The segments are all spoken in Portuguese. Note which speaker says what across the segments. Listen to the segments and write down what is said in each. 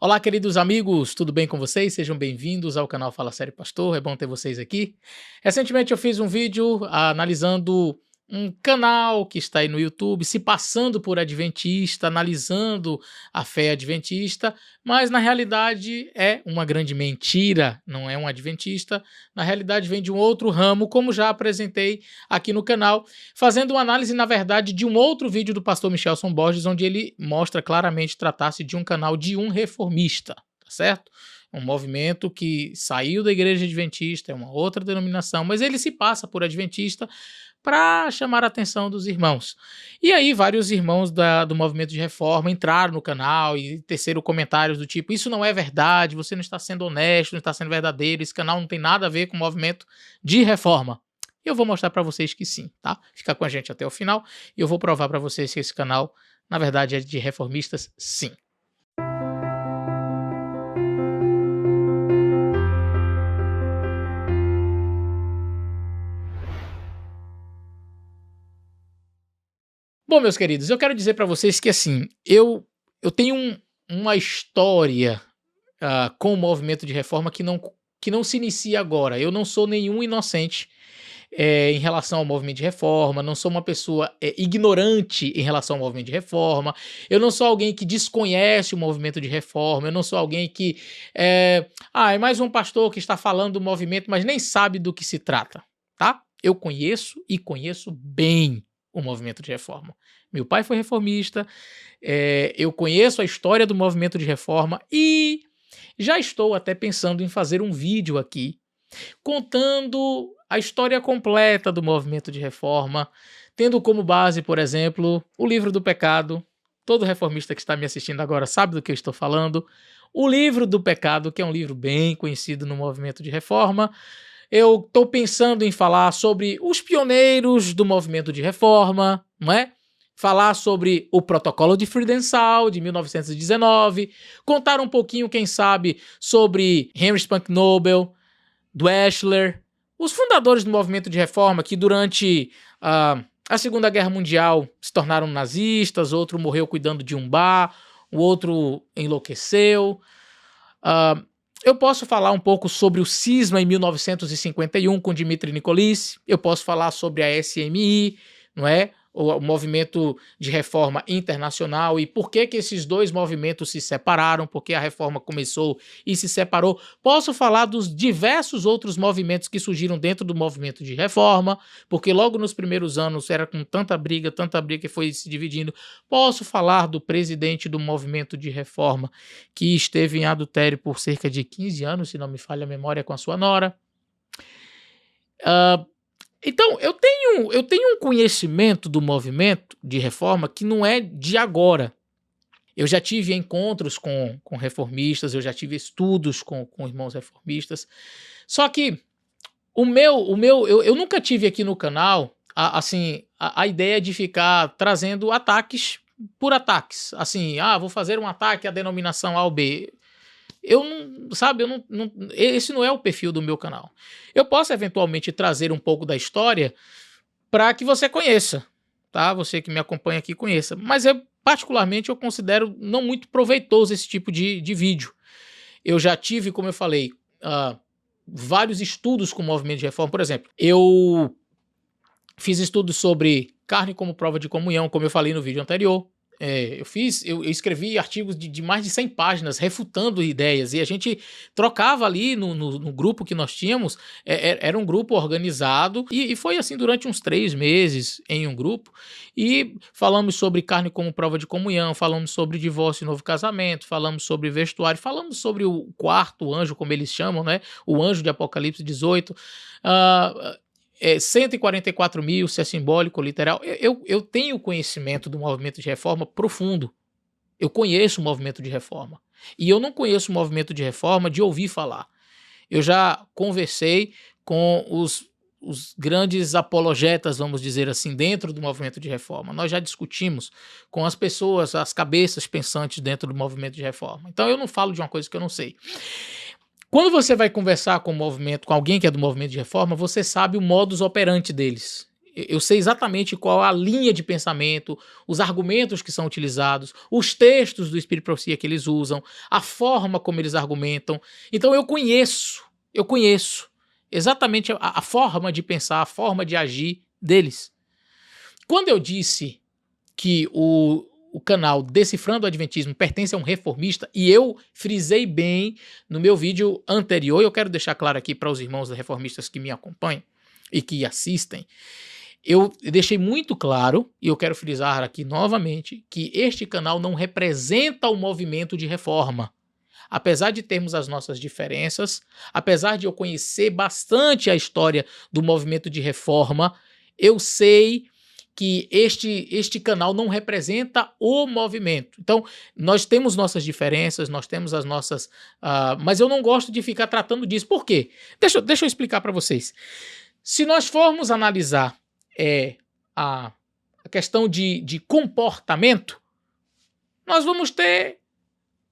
Speaker 1: Olá, queridos amigos, tudo bem com vocês? Sejam bem-vindos ao canal Fala Sério Pastor, é bom ter vocês aqui. Recentemente eu fiz um vídeo analisando um canal que está aí no YouTube, se passando por adventista, analisando a fé adventista, mas na realidade é uma grande mentira, não é um adventista, na realidade vem de um outro ramo, como já apresentei aqui no canal, fazendo uma análise, na verdade, de um outro vídeo do pastor Michelson Borges, onde ele mostra claramente tratar-se de um canal de um reformista, tá certo? Um movimento que saiu da igreja adventista, é uma outra denominação, mas ele se passa por adventista para chamar a atenção dos irmãos. E aí vários irmãos do movimento de reforma entraram no canal e teceram comentários do tipo: isso não é verdade, você não está sendo honesto, não está sendo verdadeiro, esse canal não tem nada a ver com o movimento de reforma. Eu vou mostrar para vocês que sim, tá? Fica com a gente até o final e eu vou provar para vocês que esse canal, na verdade, é de reformistas, sim. Bom, meus queridos, eu quero dizer para vocês que, assim, eu tenho uma história com o movimento de reforma que não se inicia agora. Eu não sou nenhum inocente em relação ao movimento de reforma, não sou uma pessoa ignorante em relação ao movimento de reforma, eu não sou alguém que desconhece o movimento de reforma, eu não sou alguém que é mais um pastor que está falando do movimento, mas nem sabe do que se trata, tá? Eu conheço e conheço bem o movimento de reforma. Meu pai foi reformista, eu conheço a história do movimento de reforma e já estou até pensando em fazer um vídeo aqui contando a história completa do movimento de reforma, tendo como base, por exemplo, o Livro do Pecado. Todo reformista que está me assistindo agora sabe do que eu estou falando. O Livro do Pecado, que é um livro bem conhecido no movimento de reforma. Eu estou pensando em falar sobre os pioneiros do movimento de reforma, não é? Falar sobre o Protocolo de Friedenthal, de 1919, contar um pouquinho, quem sabe, sobre Henry Spunk Nobel, Dwechler, os fundadores do movimento de reforma que durante a Segunda Guerra Mundial se tornaram nazistas, outro morreu cuidando de um bar, o outro enlouqueceu. Eu posso falar um pouco sobre o cisma em 1951 com Dmitry Nikolic, eu posso falar sobre a SMI, não é? O movimento de reforma internacional e por que esses dois movimentos se separaram, porque a reforma começou e se separou. Posso falar dos diversos outros movimentos que surgiram dentro do movimento de reforma, porque logo nos primeiros anos era com tanta briga que foi se dividindo. Posso falar do presidente do movimento de reforma, que esteve em adultério por cerca de 15 anos, se não me falha a memória, com a sua nora. Então, eu tenho um conhecimento do movimento de reforma que não é de agora. Eu já tive encontros com reformistas, eu já tive estudos com irmãos reformistas. Só que eu nunca tive aqui no canal a ideia de ficar trazendo ataques por ataques. Assim, vou fazer um ataque à denominação A ou B. Esse não é o perfil do meu canal. Eu posso eventualmente trazer um pouco da história para que você conheça, tá? Você que me acompanha aqui conheça. Mas particularmente, eu considero não muito proveitoso esse tipo de vídeo. Eu já tive, como eu falei, vários estudos com o movimento de reforma. Por exemplo, eu fiz estudos sobre carne como prova de comunhão, como eu falei no vídeo anterior. Eu escrevi artigos de mais de 100 páginas refutando ideias e a gente trocava ali no grupo que nós tínhamos, era um grupo organizado e foi assim durante uns 3 meses em um grupo e falamos sobre carne como prova de comunhão, falamos sobre divórcio e novo casamento, falamos sobre vestuário, falamos sobre o quarto anjo, como eles chamam, né? O anjo de Apocalipse 18, 144 mil, se é simbólico ou literal. Eu tenho conhecimento do movimento de reforma profundo. Eu conheço o movimento de reforma. E eu não conheço o movimento de reforma de ouvir falar. Eu já conversei com os grandes apologetas, vamos dizer assim, dentro do movimento de reforma. Nós já discutimos com as pessoas, as cabeças pensantes dentro do movimento de reforma. Então eu não falo de uma coisa que eu não sei. Quando você vai conversar com alguém que é do movimento de reforma, você sabe o modus operandi deles. Eu sei exatamente qual a linha de pensamento, os argumentos que são utilizados, os textos do Espírito e Profecia que eles usam, a forma como eles argumentam. Então eu conheço exatamente a forma de pensar, a forma de agir deles. Quando eu disse que o canal Decifrando o Adventismo pertence a um reformista, e eu frisei bem no meu vídeo anterior, eu quero deixar claro aqui para os irmãos reformistas que me acompanham e que assistem, eu deixei muito claro, e eu quero frisar aqui novamente, que este canal não representa o movimento de reforma. Apesar de termos as nossas diferenças, apesar de eu conhecer bastante a história do movimento de reforma, eu sei que este canal não representa o movimento. Então, nós temos nossas diferenças, nós temos as nossas... mas eu não gosto de ficar tratando disso. Por quê? Deixa eu explicar para vocês. Se nós formos analisar a questão de comportamento, nós vamos ter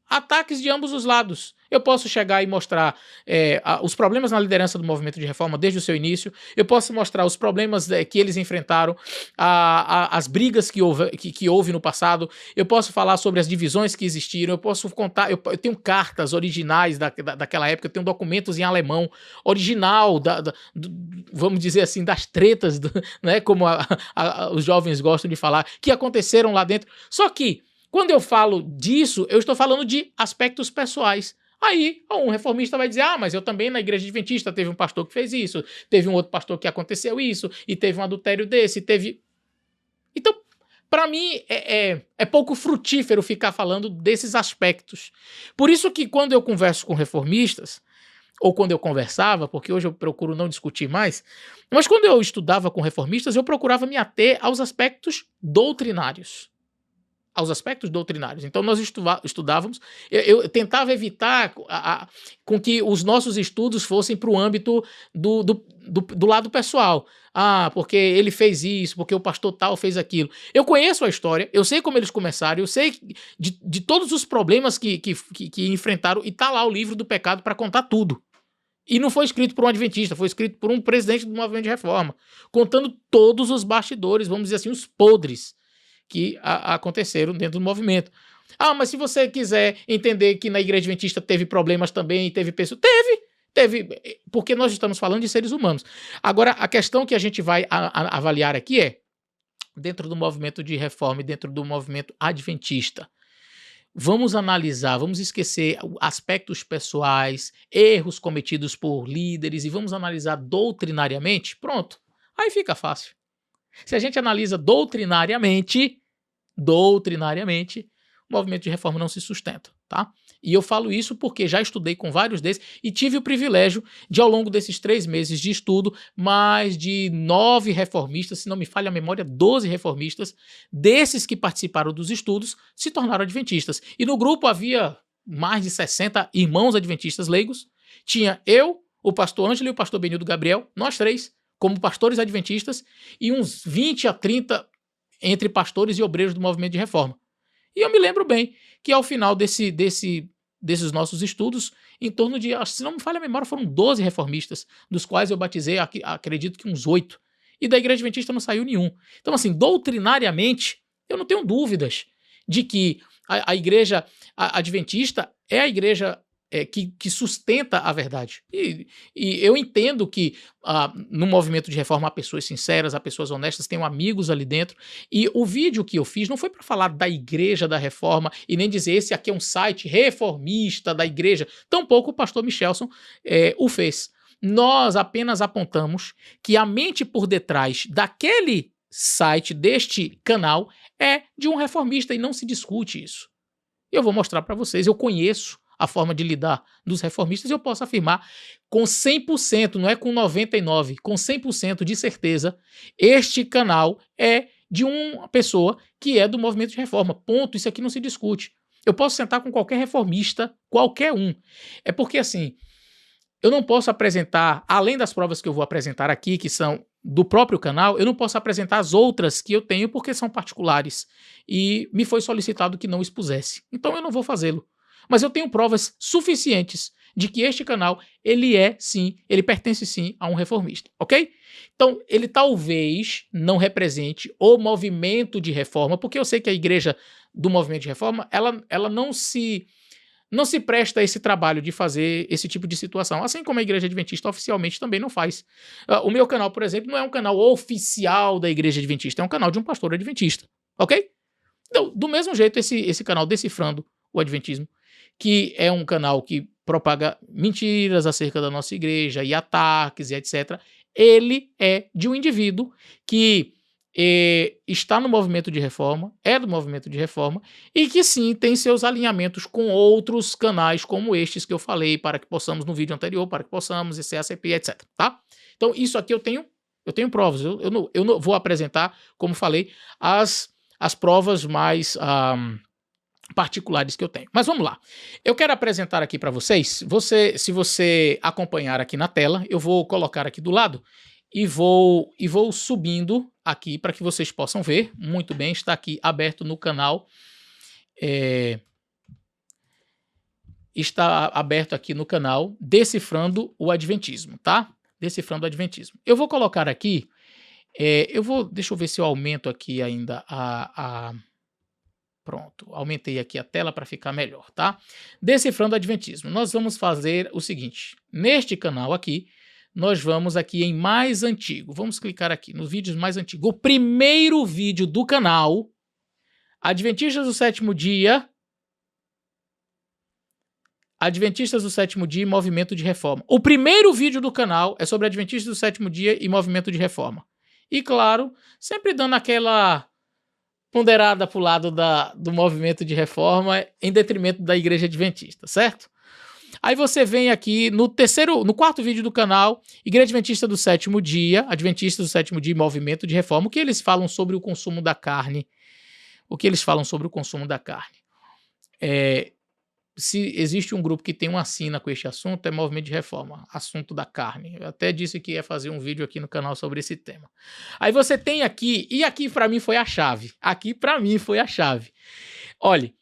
Speaker 1: ataques de ambos os lados. Eu posso chegar e mostrar os problemas na liderança do movimento de reforma desde o seu início, eu posso mostrar os problemas que eles enfrentaram, as brigas que houve no passado, eu posso falar sobre as divisões que existiram, eu posso contar, eu tenho cartas originais daquela época, eu tenho documentos em alemão, original, vamos dizer assim, das tretas, né, como os jovens gostam de falar, que aconteceram lá dentro. Só que, quando eu falo disso, eu estou falando de aspectos pessoais. Aí, um reformista vai dizer, mas eu também na igreja adventista teve um pastor que fez isso, teve um outro pastor que aconteceu isso, e teve um adultério desse, teve... Então, para mim, é pouco frutífero ficar falando desses aspectos. Por isso que quando eu converso com reformistas, ou quando eu conversava, porque hoje eu procuro não discutir mais, mas quando eu estudava com reformistas, eu procurava me ater aos aspectos doutrinários. Então nós estudávamos, eu tentava evitar com que os nossos estudos fossem para o âmbito do lado pessoal. Porque ele fez isso, porque o pastor tal fez aquilo. Eu conheço a história, eu sei como eles começaram, eu sei de todos os problemas que enfrentaram, e tá lá o livro do pecado para contar tudo. E não foi escrito por um adventista, foi escrito por um presidente do movimento de reforma, contando todos os bastidores, vamos dizer assim, os podres que aconteceram dentro do movimento. Mas se você quiser entender que na igreja adventista teve problemas também, teve pessoas... Teve, porque nós estamos falando de seres humanos. Agora, a questão que a gente vai avaliar aqui é, dentro do movimento de reforma e dentro do movimento adventista, vamos analisar, vamos esquecer aspectos pessoais, erros cometidos por líderes, e vamos analisar doutrinariamente, pronto, aí fica fácil. Se a gente analisa doutrinariamente, o movimento de reforma não se sustenta, tá? E eu falo isso porque já estudei com vários desses e tive o privilégio de, ao longo desses 3 meses de estudo, mais de 9 reformistas, se não me falha a memória, 12 reformistas, desses que participaram dos estudos, se tornaram adventistas. E no grupo havia mais de 60 irmãos adventistas leigos. Tinha eu, o pastor Ângelo e o pastor Benildo Gabriel, nós 3, como pastores adventistas, e uns 20 a 30 entre pastores e obreiros do movimento de reforma. E eu me lembro bem que ao final desses nossos estudos, em torno de, se não me falha a memória, foram 12 reformistas, dos quais eu batizei, acredito que uns 8. E da igreja adventista não saiu nenhum. Então, assim, doutrinariamente, eu não tenho dúvidas de que a igreja adventista é a igreja que sustenta a verdade. E eu entendo que no movimento de reforma há pessoas sinceras, há pessoas honestas, tenho amigos ali dentro, e o vídeo que eu fiz não foi para falar da igreja da reforma e nem dizer esse aqui é um site reformista da igreja, tampouco o pastor Michelson o fez. Nós apenas apontamos que a mente por detrás daquele site, deste canal, é de um reformista, e não se discute isso. Eu vou mostrar para vocês, eu conheço a forma de lidar dos reformistas, e eu posso afirmar com 100%, não é com 99%, com 100% de certeza, este canal é de uma pessoa que é do movimento de reforma. Ponto, isso aqui não se discute. Eu posso sentar com qualquer reformista, qualquer um. É porque, assim, eu não posso apresentar, além das provas que eu vou apresentar aqui, que são do próprio canal, eu não posso apresentar as outras que eu tenho porque são particulares. E me foi solicitado que não expusesse. Então eu não vou fazê-lo. Mas eu tenho provas suficientes de que este canal, ele pertence sim a um reformista, ok? Então, ele talvez não represente o movimento de reforma, porque eu sei que a igreja do movimento de reforma, ela não se presta a esse trabalho de fazer esse tipo de situação, assim como a igreja adventista oficialmente também não faz. O meu canal, por exemplo, não é um canal oficial da igreja adventista, é um canal de um pastor adventista, ok? Então, do mesmo jeito, esse canal Decifrando o Adventismo, que é um canal que propaga mentiras acerca da nossa igreja e ataques e etc., ele é de um indivíduo que está no movimento de reforma, é do movimento de reforma, e que sim tem seus alinhamentos com outros canais como estes que eu falei, para que possamos, no vídeo anterior, para que possamos, CACP, etc. Tá? Então, isso aqui eu tenho provas. Eu não vou apresentar, como falei, as provas mais particulares que eu tenho. Mas vamos lá. Eu quero apresentar aqui para vocês, se você acompanhar aqui na tela, eu vou colocar aqui do lado e vou subindo aqui para que vocês possam ver. Muito bem, está aqui aberto no canal. Está aberto aqui no canal Decifrando o Adventismo, tá? Decifrando o Adventismo. Eu vou colocar aqui, deixa eu ver se eu aumento aqui ainda pronto, aumentei aqui a tela para ficar melhor, tá? Decifrando o Adventismo. Nós vamos fazer o seguinte, neste canal aqui, nós vamos aqui em mais antigo. Vamos clicar aqui nos vídeos mais antigos. O primeiro vídeo do canal, Adventistas do Sétimo Dia, Adventistas do Sétimo Dia e Movimento de Reforma. O primeiro vídeo do canal é sobre Adventistas do Sétimo Dia e Movimento de Reforma. E claro, sempre dando aquela ponderada para o lado do movimento de reforma em detrimento da igreja adventista, certo? Aí você vem aqui no quarto vídeo do canal, Igreja Adventista do Sétimo Dia, Adventistas do Sétimo Dia e Movimento de Reforma, o que eles falam sobre o consumo da carne, se existe um grupo que tem uma sina com este assunto, é Movimento de Reforma, assunto da carne. Eu até disse que ia fazer um vídeo aqui no canal sobre esse tema. Aí você tem aqui, e aqui para mim foi a chave. Olha,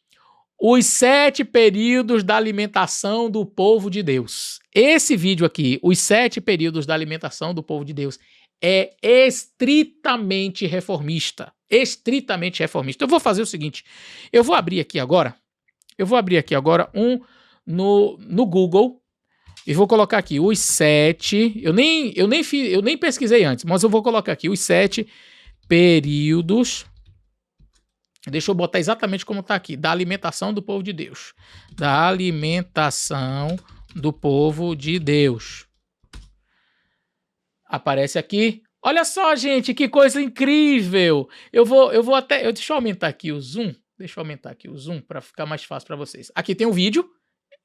Speaker 1: os 7 períodos da alimentação do povo de Deus. Esse vídeo aqui, os 7 períodos da alimentação do povo de Deus, é estritamente reformista. Estritamente reformista. Eu vou fazer o seguinte, eu vou abrir aqui agora no Google e vou colocar aqui os 7, eu nem pesquisei antes, mas eu vou colocar aqui os 7 períodos, deixa eu botar exatamente como está aqui, da alimentação do povo de Deus. Da alimentação do povo de Deus. Aparece aqui. Olha só, gente, que coisa incrível! Deixa eu aumentar aqui o zoom. Para ficar mais fácil para vocês. Aqui tem um vídeo.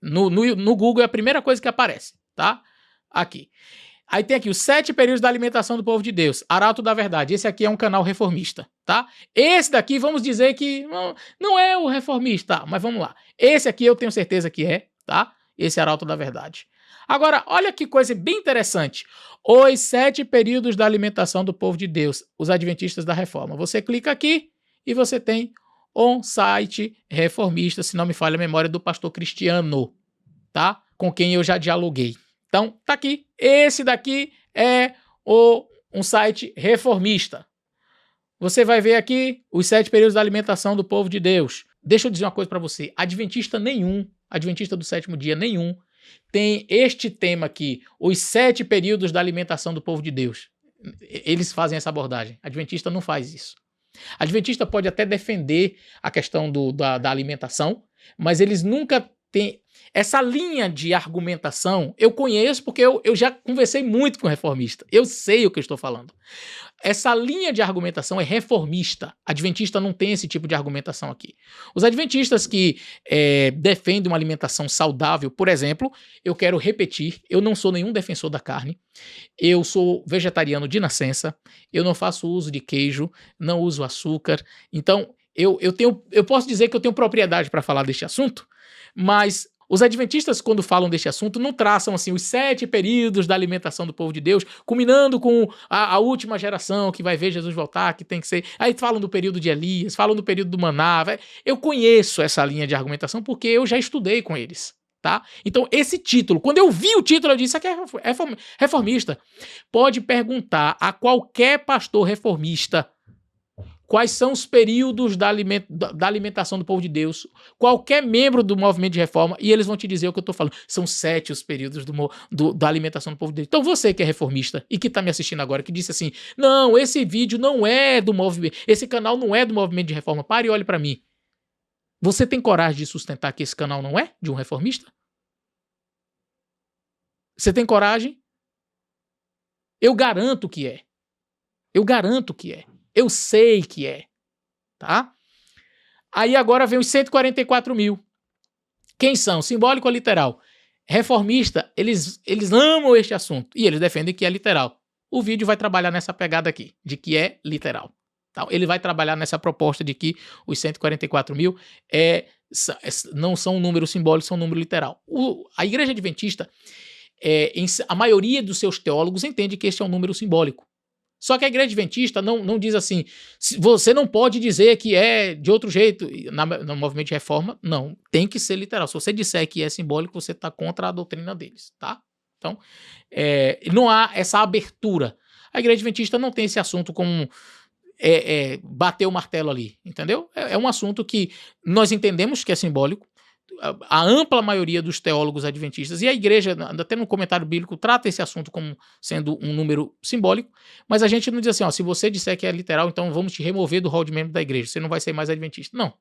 Speaker 1: No Google é a primeira coisa que aparece, tá? Aqui. Aí tem aqui os 7 períodos da alimentação do povo de Deus. Arauto da Verdade. Esse aqui é um canal reformista, tá? Esse daqui, vamos dizer que não é o reformista, mas vamos lá. Esse aqui eu tenho certeza que é, tá? Esse Arauto da Verdade. Agora, olha que coisa bem interessante. Os 7 períodos da alimentação do povo de Deus. Os Adventistas da Reforma. Você clica aqui e você tem um site reformista, se não me falha a memória, do pastor Cristiano, tá? Com quem eu já dialoguei. Então, tá aqui. Esse daqui é um site reformista. Você vai ver aqui os 7 períodos da alimentação do povo de Deus. Deixa eu dizer uma coisa para você. Adventista do Sétimo Dia nenhum, tem este tema aqui, os 7 períodos da alimentação do povo de Deus. Eles fazem essa abordagem. Adventista não faz isso. Adventista pode até defender a questão da alimentação, mas eles nunca têm essa linha de argumentação. Eu conheço porque eu já conversei muito com reformista. Eu sei o que eu estou falando. Essa linha de argumentação é reformista. Adventista não tem esse tipo de argumentação aqui. Os adventistas que defendem uma alimentação saudável, por exemplo, eu quero repetir, eu não sou nenhum defensor da carne, eu sou vegetariano de nascença, eu não faço uso de queijo, não uso açúcar, então eu posso dizer que eu tenho propriedade para falar deste assunto, mas os adventistas, quando falam deste assunto, não traçam assim os 7 períodos da alimentação do povo de Deus, culminando com a última geração que vai ver Jesus voltar, que tem que ser... Aí falam do período de Elias, falam do período do Maná. Eu conheço essa linha de argumentação porque eu já estudei com eles, Tá? Então, esse título, quando eu vi o título, eu disse, isso aqui é reformista. Pode perguntar a qualquer pastor reformista quais são os períodos da alimentação do povo de Deus, qualquer membro do movimento de reforma, e eles vão te dizer o que eu estou falando. São 7 os períodos da alimentação do povo de Deus. Então, você que é reformista e que está me assistindo agora, que disse assim, não, esse vídeo não é do movimento, esse canal não é do movimento de reforma, pare e olhe para mim. Você tem coragem de sustentar que esse canal não é de um reformista? Você tem coragem? Eu garanto que é. Eu garanto que é. Eu sei que é. Tá? Aí agora vem os 144 mil. Quem são? Simbólico ou literal? Reformista, eles amam este assunto. E eles defendem que é literal. O vídeo vai trabalhar nessa pegada aqui, de que é literal. Então, ele vai trabalhar nessa proposta de que os 144 mil não são um número simbólico, são um número literal. A Igreja Adventista, a maioria dos seus teólogos entende que este é um número simbólico. Só que a Igreja Adventista não diz assim, você não pode dizer que é de outro jeito no movimento de reforma. Não, tem que ser literal. Se você disser que é simbólico, você está contra a doutrina deles, tá? Então, não há essa abertura. A Igreja Adventista não tem esse assunto como bater o martelo ali, entendeu? É um assunto que nós entendemos que é simbólico. A ampla maioria dos teólogos adventistas e a igreja, até no comentário bíblico, trata esse assunto como sendo um número simbólico, mas a gente não diz assim, ó, se você disser que é literal, então vamos te remover do rol de membro da igreja, você não vai ser mais adventista. Não,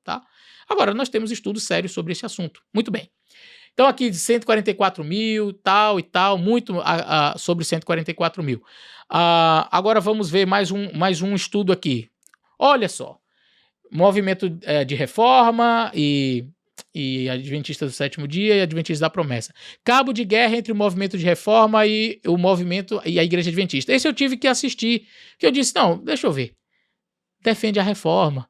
Speaker 1: tá? Agora, nós temos estudos sérios sobre esse assunto. Muito bem. Então aqui de 144 mil, tal e tal, muito sobre 144 mil. Agora vamos ver mais um estudo aqui. Olha só, movimento de reforma e Adventistas do Sétimo Dia e Adventistas da Promessa. Cabo de guerra entre o movimento de reforma e o movimento e a Igreja Adventista. Esse eu tive que assistir, que eu disse, não, deixa eu ver. Defende a reforma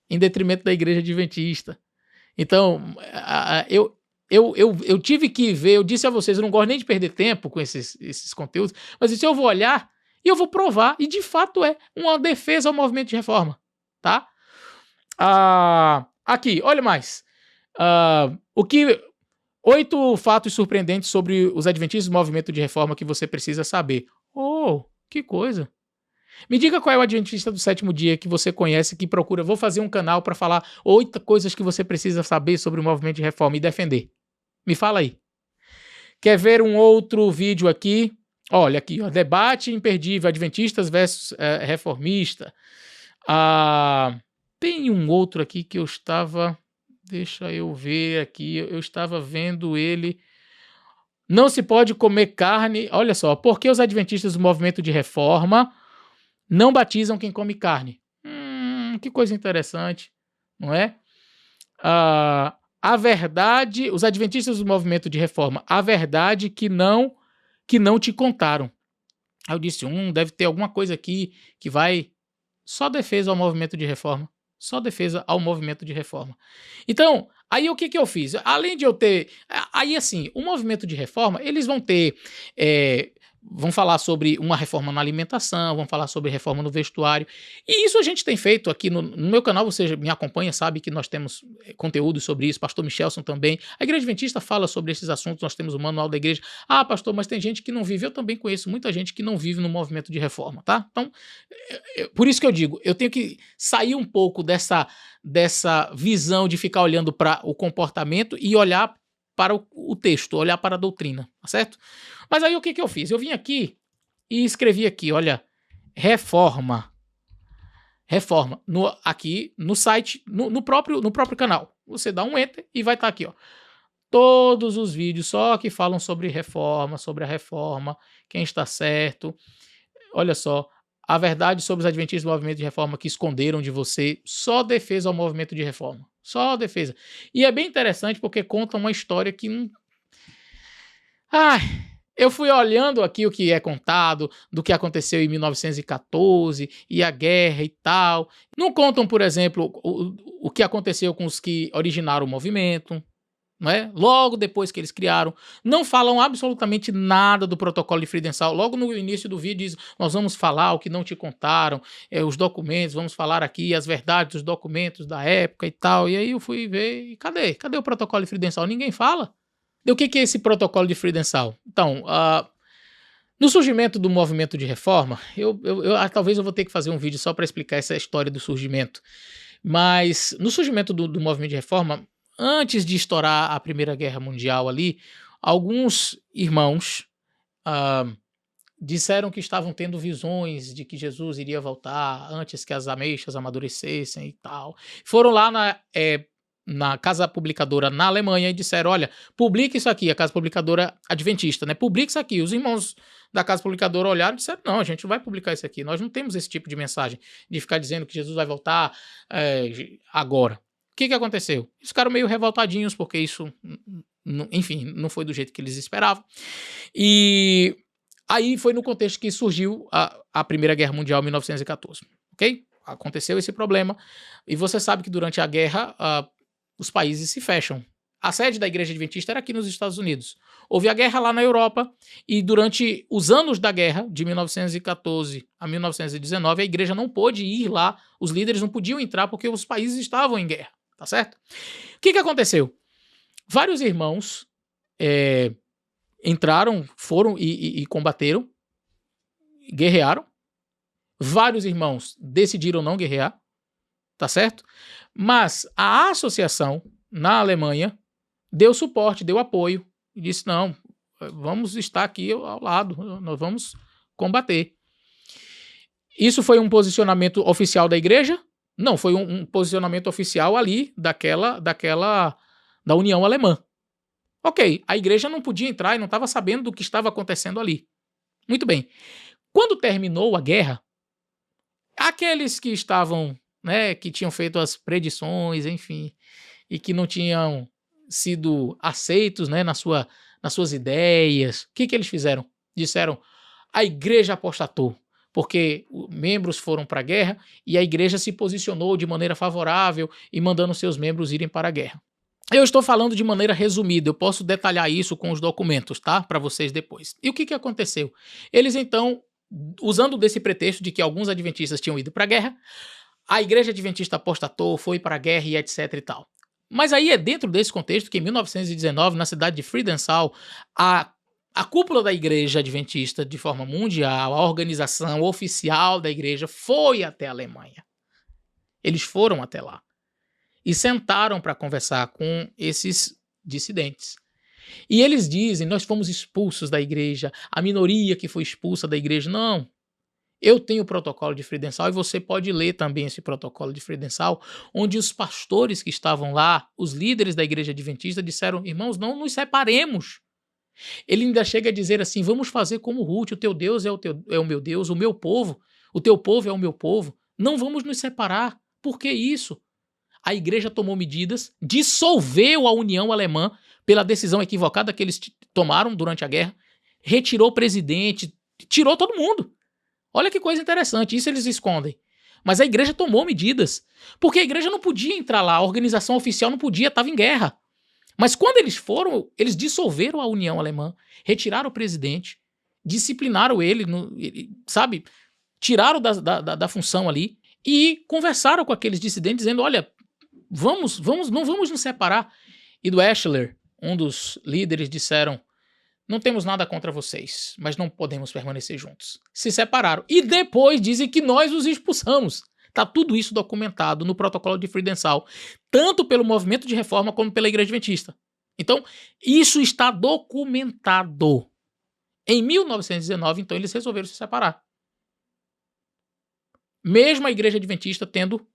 Speaker 1: em detrimento da Igreja Adventista. Então, eu tive que ver, eu disse a vocês, eu não gosto nem de perder tempo com esses conteúdos, mas isso eu vou olhar e eu vou provar, e de fato é uma defesa ao movimento de reforma, tá? Aqui, olha mais. 8 fatos surpreendentes sobre os adventistas do movimento de reforma que você precisa saber. Oh, que coisa. Me diga qual é o adventista do sétimo dia que você conhece, que procura, vou fazer um canal para falar 8 coisas que você precisa saber sobre o movimento de reforma e defender. Me fala aí. Quer ver um outro vídeo aqui? Olha aqui, ó, debate imperdível, adventistas versus reformista. Tem um outro aqui que eu estava... Deixa eu ver aqui, eu estava vendo ele. Não se pode comer carne. Olha só, por que os adventistas do movimento de reforma não batizam quem come carne? Que coisa interessante, não é? A verdade, os adventistas do movimento de reforma, a verdade que não te contaram. Aí eu disse, deve ter alguma coisa aqui que vai só defesa ao movimento de reforma. Só defesa ao movimento de reforma. Então, aí o que eu fiz? Além de eu ter... Aí, assim, o movimento de reforma, eles vão ter... vão falar sobre uma reforma na alimentação, vão falar sobre reforma no vestuário. E isso a gente tem feito aqui no meu canal, você me acompanha, sabe que nós temos conteúdo sobre isso, pastor Michelson também. A Igreja Adventista fala sobre esses assuntos, nós temos o manual da igreja. Pastor, mas tem gente que não vive, eu também conheço muita gente que não vive no movimento de reforma, tá? Então, por isso que eu digo, eu tenho que sair um pouco dessa visão de ficar olhando para o comportamento e olhar para o texto, olhar para a doutrina, tá certo? Mas aí o que eu fiz? Eu vim aqui e escrevi aqui, olha, reforma. Reforma. Aqui no site, no próprio canal. Você dá um enter e vai estar aqui, ó. Todos os vídeos só que falam sobre reforma, sobre a reforma, quem está certo. Olha só, a verdade sobre os adventistas do movimento de reforma que esconderam de você, só defesa ao movimento de reforma. Só defesa. E é bem interessante porque conta uma história que eu fui olhando aqui o que é contado, do que aconteceu em 1914 e a guerra e tal. Não contam, por exemplo, o que aconteceu com os que originaram o movimento, não é? Logo depois que eles criaram. Não falam absolutamente nada do protocolo de Friedenthal. Logo no início do vídeo diz, nós vamos falar o que não te contaram, os documentos, vamos falar aqui as verdades dos documentos da época e tal. E aí eu fui ver, cadê o protocolo de Friedenthal? Ninguém fala. O que é esse protocolo de Friedenthal? Então, no surgimento do movimento de reforma, talvez eu vou ter que fazer um vídeo só para explicar essa história do surgimento, mas no surgimento do movimento de reforma, antes de estourar a Primeira Guerra Mundial ali, alguns irmãos disseram que estavam tendo visões de que Jesus iria voltar antes que as ameixas amadurecessem e tal. Foram lá na casa publicadora na Alemanha e disseram, olha, publique isso aqui, a casa publicadora adventista, né? Publique isso aqui. Os irmãos da casa publicadora olharam e disseram, não, a gente não vai publicar isso aqui, nós não temos esse tipo de mensagem de ficar dizendo que Jesus vai voltar agora. O que aconteceu? Eles ficaram meio revoltadinhos porque isso, enfim, não foi do jeito que eles esperavam. E aí foi no contexto que surgiu a Primeira Guerra Mundial em 1914, ok? Aconteceu esse problema e você sabe que durante a guerra os países se fecham. A sede da Igreja Adventista era aqui nos Estados Unidos. Houve a guerra lá na Europa e durante os anos da guerra, de 1914 a 1919, a igreja não pôde ir lá, os líderes não podiam entrar porque os países estavam em guerra, tá certo? O que aconteceu? Vários irmãos entraram, foram e combateram, guerrearam. Vários irmãos decidiram não guerrear, tá certo? Mas a associação na Alemanha deu suporte, deu apoio e disse, não, vamos estar aqui ao lado, nós vamos combater. Isso foi um posicionamento oficial da igreja? Não, foi um posicionamento oficial ali da União Alemã. Ok, a igreja não podia entrar e não estava sabendo do que estava acontecendo ali. Muito bem. Quando terminou a guerra, aqueles que estavam, né, que tinham feito as predições, enfim, e que não tinham sido aceitos, né, nas suas ideias, o que eles fizeram? Disseram, a igreja apostatou, porque membros foram para a guerra e a igreja se posicionou de maneira favorável e mandando seus membros irem para a guerra. Eu estou falando de maneira resumida, eu posso detalhar isso com os documentos, tá? Para vocês depois. E o que aconteceu? Eles então, usando desse pretexto de que alguns adventistas tinham ido para a guerra, a igreja adventista apostatou, foi para a guerra e etc e tal. Mas aí é dentro desse contexto que em 1919, na cidade de Friedenthal, a cúpula da igreja adventista de forma mundial, a organização oficial da igreja foi até a Alemanha. Eles foram até lá e sentaram para conversar com esses dissidentes. E eles dizem, nós fomos expulsos da igreja, a minoria que foi expulsa da igreja. Não, eu tenho o protocolo de Friedenthal e você pode ler também esse protocolo de Friedenthal, onde os pastores que estavam lá, os líderes da igreja adventista, disseram, irmãos, não nos separemos. Ele ainda chega a dizer assim, vamos fazer como Ruth, o teu Deus é o meu Deus, o meu povo, o teu povo é o meu povo, não vamos nos separar. Por que isso? A igreja tomou medidas, dissolveu a União Alemã pela decisão equivocada que eles tomaram durante a guerra, retirou o presidente, tirou todo mundo. Olha que coisa interessante, isso eles escondem. Mas a igreja tomou medidas, porque a igreja não podia entrar lá, a organização oficial não podia, estava em guerra. Mas quando eles foram, eles dissolveram a União Alemã, retiraram o presidente, disciplinaram ele, sabe? Tiraram da função ali e conversaram com aqueles dissidentes dizendo, olha, não vamos nos separar. E do Eschler, um dos líderes, disseram, não temos nada contra vocês, mas não podemos permanecer juntos. Se separaram. E depois dizem que nós os expulsamos. Está tudo isso documentado no protocolo de Friedenthal, tanto pelo movimento de reforma como pela Igreja Adventista. Então, isso está documentado. Em 1919, então, eles resolveram se separar. Mesmo a Igreja Adventista tendo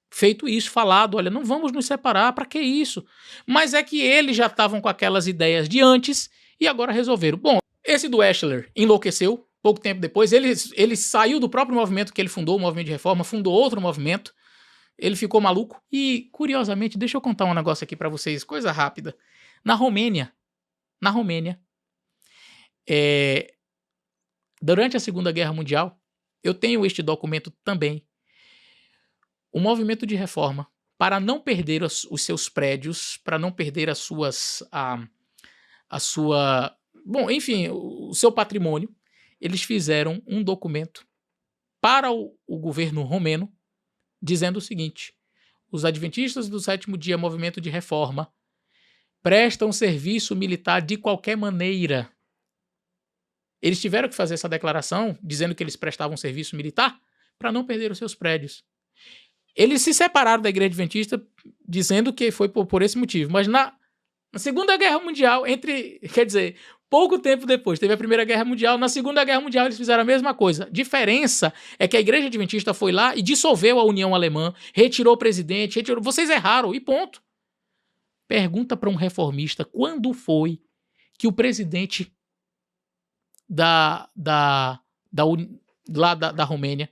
Speaker 1: feito isso, falado, olha, não vamos nos separar, para que isso? Mas é que eles já estavam com aquelas ideias de antes e agora resolveram. Bom, esse do Eschler enlouqueceu. Pouco tempo depois, ele saiu do próprio movimento que ele fundou, o movimento de reforma, fundou outro movimento, ele ficou maluco. E, curiosamente, deixa eu contar um negócio aqui pra vocês, coisa rápida. Na Romênia, durante a Segunda Guerra Mundial, eu tenho este documento também, o movimento de reforma, para não perder os seus prédios, para não perder o seu patrimônio, eles fizeram um documento para o governo romeno dizendo o seguinte, os adventistas do sétimo dia, movimento de reforma, prestam serviço militar de qualquer maneira. Eles tiveram que fazer essa declaração dizendo que eles prestavam serviço militar para não perder os seus prédios. Eles se separaram da Igreja Adventista dizendo que foi por esse motivo. Mas na Segunda Guerra Mundial, quer dizer, pouco tempo depois, teve a Primeira Guerra Mundial, na Segunda Guerra Mundial eles fizeram a mesma coisa. A diferença é que a Igreja Adventista foi lá e dissolveu a União Alemã, retirou o presidente, vocês erraram e ponto. Pergunta para um reformista quando foi que o presidente da Romênia,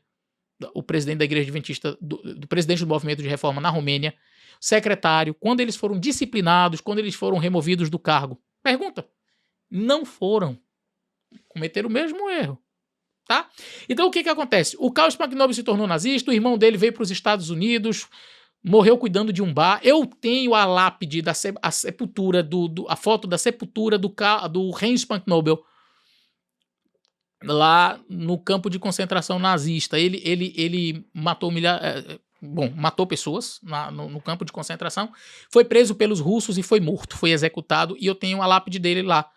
Speaker 1: o presidente da Igreja Adventista, do presidente do movimento de reforma na Romênia, secretário, quando eles foram disciplinados, quando eles foram removidos do cargo. Pergunta. Não foram. Cometeram o mesmo erro. Tá? Então o que acontece? O Karl Spanknobel se tornou nazista, o irmão dele veio para os Estados Unidos, morreu cuidando de um bar. Eu tenho a lápide, a sepultura, a foto da sepultura do Heinz Spanknobel lá no campo de concentração nazista. Ele matou matou pessoas no campo de concentração, foi preso pelos russos e foi morto, foi executado, e eu tenho a lápide dele lá.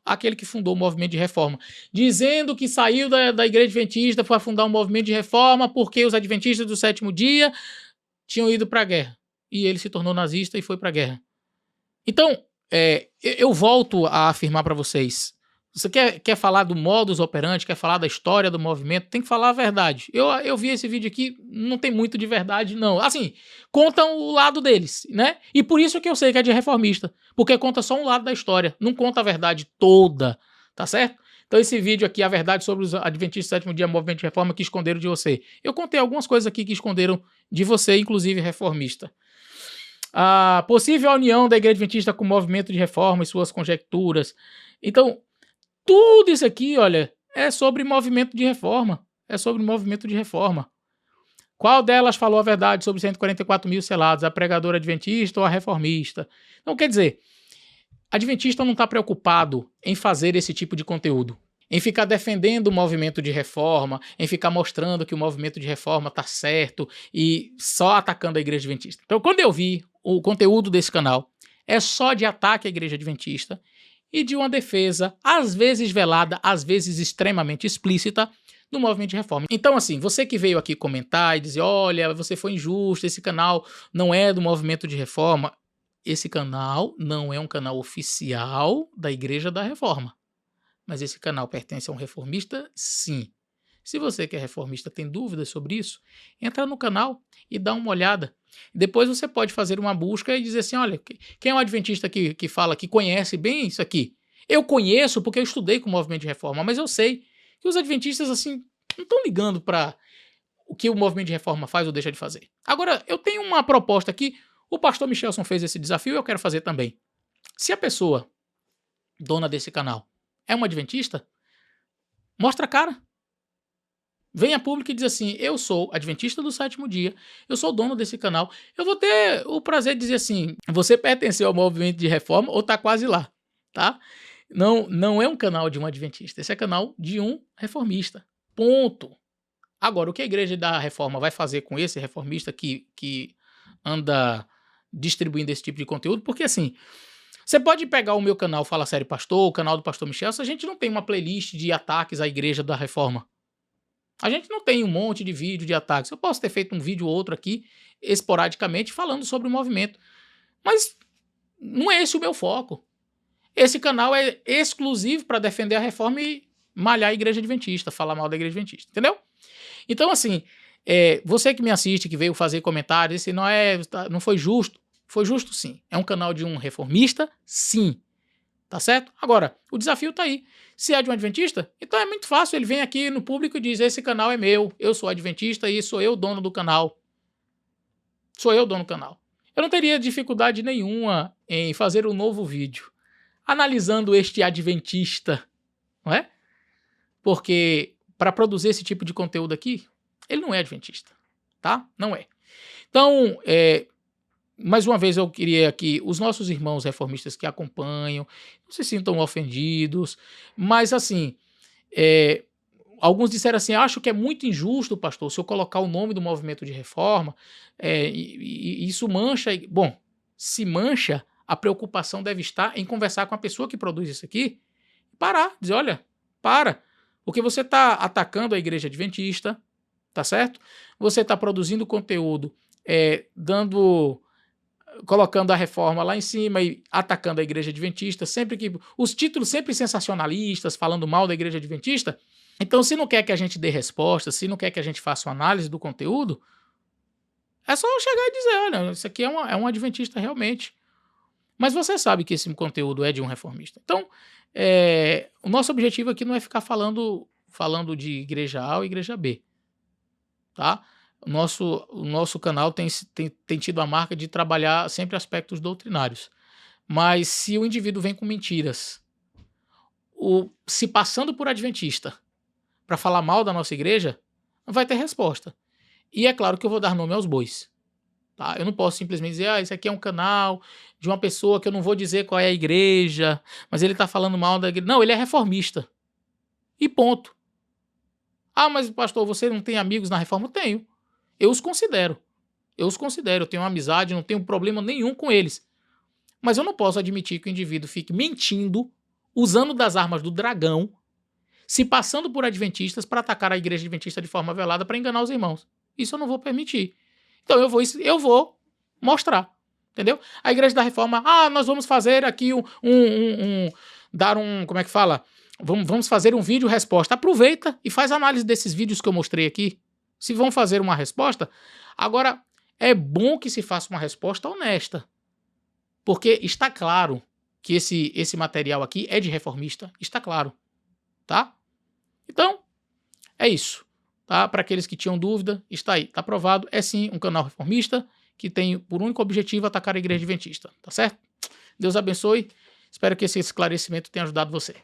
Speaker 1: Aquele que fundou o movimento de reforma, dizendo que saiu da Igreja Adventista para fundar um movimento de reforma porque os adventistas do sétimo dia tinham ido para a guerra. E ele se tornou nazista e foi para a guerra. Então, eu volto a afirmar para vocês, você quer falar do modus operandi, quer falar da história do movimento, tem que falar a verdade. Eu vi esse vídeo aqui, não tem muito de verdade, não. Assim, contam o lado deles, né? E por isso que eu sei que é de reformista, porque conta só um lado da história, não conta a verdade toda, tá certo? Então esse vídeo aqui, a verdade sobre os adventistas do sétimo dia, movimento de reforma que esconderam de você. Eu contei algumas coisas aqui que esconderam de você, inclusive reformista. A possível união da Igreja Adventista com o movimento de reforma e suas conjecturas. Então, tudo isso aqui, olha, é sobre movimento de reforma. É sobre movimento de reforma. Qual delas falou a verdade sobre 144 mil selados? A pregadora adventista ou a reformista? Então, quer dizer, adventista não está preocupado em fazer esse tipo de conteúdo, em ficar defendendo o movimento de reforma, em ficar mostrando que o movimento de reforma está certo e só atacando a Igreja Adventista. Então, quando eu vi o conteúdo desse canal, é só de ataque à Igreja Adventista e de uma defesa, às vezes velada, às vezes extremamente explícita, do movimento de reforma. Então, assim, você que veio aqui comentar e dizer, olha, você foi injusto, esse canal não é do movimento de reforma. Esse canal não é um canal oficial da Igreja da Reforma. Mas esse canal pertence a um reformista? Sim. Se você que é reformista tem dúvidas sobre isso, entra no canal e dá uma olhada. Depois você pode fazer uma busca e dizer assim, olha, quem é um adventista que fala, que conhece bem isso aqui? Eu conheço porque eu estudei com o movimento de reforma, mas eu sei que os adventistas assim não estão ligando para o que o movimento de reforma faz ou deixa de fazer. Agora, eu tenho uma proposta aqui, o pastor Michelson fez esse desafio e eu quero fazer também. Se a pessoa, dona desse canal, é uma adventista, mostra a cara. Vem a público e diz assim, eu sou adventista do sétimo dia, eu sou dono desse canal, eu vou ter o prazer de dizer assim, você pertenceu ao movimento de reforma ou está quase lá, tá? Não é um canal de um adventista, esse é canal de um reformista, ponto. Agora, o que a Igreja da Reforma vai fazer com esse reformista que anda distribuindo esse tipo de conteúdo? Porque assim, você pode pegar o meu canal Fala Sério Pastor, o canal do pastor Michel, a gente não tem uma playlist de ataques à Igreja da Reforma. A gente não tem um monte de vídeo de ataques. Eu posso ter feito um vídeo ou outro aqui, esporadicamente, falando sobre o movimento. Mas não é esse o meu foco. Esse canal é exclusivo para defender a reforma e malhar a Igreja Adventista, falar mal da Igreja Adventista, entendeu? Então, assim, você que me assiste, que veio fazer comentários, esse não foi justo. Foi justo, sim. É um canal de um reformista, sim. Tá certo? Agora, o desafio tá aí. Se é de um adventista, então é muito fácil. Ele vem aqui no público e diz, esse canal é meu, eu sou adventista e sou eu o dono do canal. Sou eu o dono do canal. Eu não teria dificuldade nenhuma em fazer um novo vídeo analisando este adventista, não é? Porque para produzir esse tipo de conteúdo aqui, ele não é adventista, tá? Não é. Então, mais uma vez eu queria que os nossos irmãos reformistas que acompanham não se sintam ofendidos, mas assim, alguns disseram assim, acho que é muito injusto, pastor, se eu colocar o nome do movimento de reforma, e isso mancha, bom, se mancha A preocupação deve estar em conversar com a pessoa que produz isso aqui, parar, dizer, olha, para, porque você está atacando a igreja adventista, tá certo? Você está produzindo conteúdo, colocando a reforma lá em cima e atacando a igreja adventista, sempre que os títulos sempre sensacionalistas, falando mal da igreja adventista. Então, se não quer que a gente dê resposta, se não quer que a gente faça uma análise do conteúdo, é só chegar e dizer, olha, isso aqui é um adventista realmente. Mas você sabe que esse conteúdo é de um reformista. Então, o nosso objetivo aqui não é ficar falando de igreja A ou igreja B, tá? O nosso canal tem tido a marca de trabalhar sempre aspectos doutrinários. Mas se o indivíduo vem com mentiras, se passando por adventista, para falar mal da nossa igreja, não vai ter resposta. E é claro que eu vou dar nome aos bois. Tá? Eu não posso simplesmente dizer, isso aqui é um canal de uma pessoa que eu não vou dizer qual é a igreja, mas ele está falando mal da igreja. Não, ele é reformista. E ponto. Ah, mas pastor, você não tem amigos na reforma? Eu tenho. Eu os considero. Eu tenho uma amizade, não tenho problema nenhum com eles. Mas eu não posso admitir que o indivíduo fique mentindo, usando das armas do dragão, se passando por adventistas para atacar a igreja adventista de forma velada para enganar os irmãos. Isso eu não vou permitir. Então eu vou mostrar, entendeu? A igreja da reforma, nós vamos fazer aqui como é que fala? Vamos fazer um vídeo resposta. Aproveita e faz análise desses vídeos que eu mostrei aqui. Se vão fazer uma resposta, agora é bom que se faça uma resposta honesta, porque está claro que esse material aqui é de reformista, está claro, tá? Então, é isso. Tá? Para aqueles que tinham dúvida, está aí, está provado. É sim um canal reformista que tem por único objetivo atacar a igreja adventista, tá certo? Deus abençoe. Espero que esse esclarecimento tenha ajudado você.